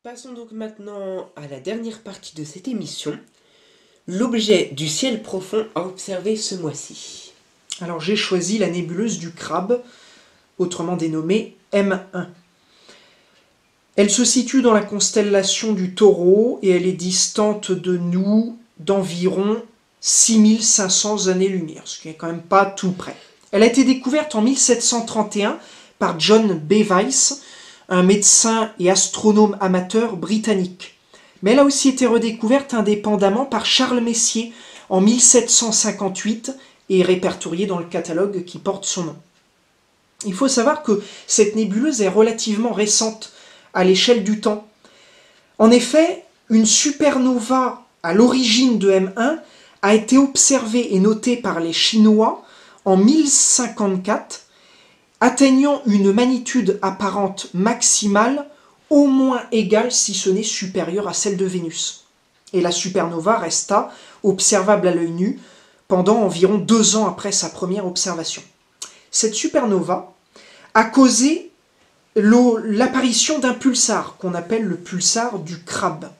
Passons donc maintenant à la dernière partie de cette émission, l'objet du ciel profond à observer ce mois-ci. Alors j'ai choisi la nébuleuse du Crabe, autrement dénommée M1. Elle se situe dans la constellation du Taureau et elle est distante de nous d'environ 6500 années-lumière, ce qui n'est quand même pas tout près. Elle a été découverte en 1731 par John B. Weiss, un médecin et astronome amateur britannique. Mais elle a aussi été redécouverte indépendamment par Charles Messier en 1758 et répertoriée dans le catalogue qui porte son nom. Il faut savoir que cette nébuleuse est relativement récente à l'échelle du temps. En effet, une supernova à l'origine de M1 a été observée et notée par les Chinois en 1054, atteignant une magnitude apparente maximale au moins égale, si ce n'est supérieure à celle de Vénus. Et la supernova resta observable à l'œil nu pendant environ 2 ans après sa première observation. Cette supernova a causé l'apparition d'un pulsar qu'on appelle le pulsar du Crabe,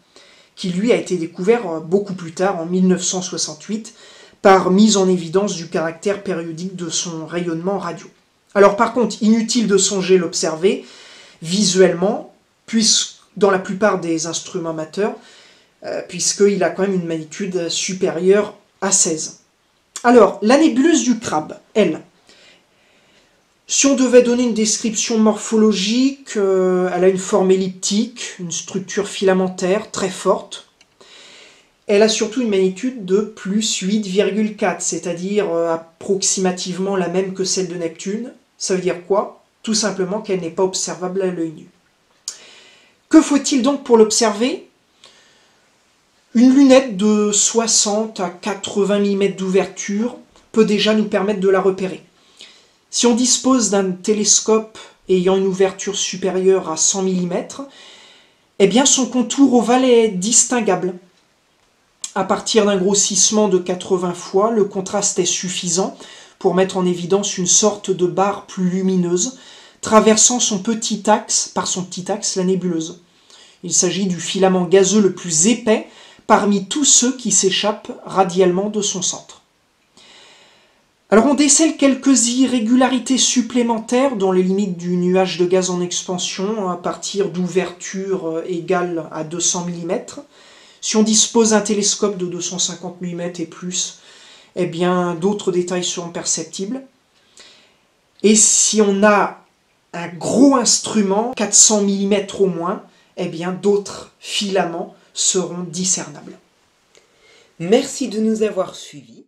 qui lui a été découvert beaucoup plus tard, en 1968, par mise en évidence du caractère périodique de son rayonnement radio. Alors par contre, inutile de songer l'observer visuellement, puisque dans la plupart des instruments amateurs, puisqu'il a quand même une magnitude supérieure à 16. Alors, la nébuleuse du Crabe, elle, si on devait donner une description morphologique, elle a une forme elliptique, une structure filamentaire très forte. Elle a surtout une magnitude de plus 8,4, c'est-à-dire approximativement la même que celle de Neptune. Ça veut dire quoi? Tout simplement qu'elle n'est pas observable à l'œil nu. Que faut-il donc pour l'observer? Une lunette de 60 à 80 mm d'ouverture peut déjà nous permettre de la repérer. Si on dispose d'un télescope ayant une ouverture supérieure à 100 mm, eh bien son contour ovale est distinguable. À partir d'un grossissement de 80 fois, le contraste est suffisant pour mettre en évidence une sorte de barre plus lumineuse, traversant par son petit axe la nébuleuse. Il s'agit du filament gazeux le plus épais parmi tous ceux qui s'échappent radialement de son centre. Alors on décèle quelques irrégularités supplémentaires dans les limites du nuage de gaz en expansion à partir d'ouvertures égales à 200 mm. Si on dispose d'un télescope de 250 mm et plus, eh bien d'autres détails seront perceptibles. Et si on a un gros instrument, 400 mm au moins, eh bien d'autres filaments seront discernables. Merci de nous avoir suivis.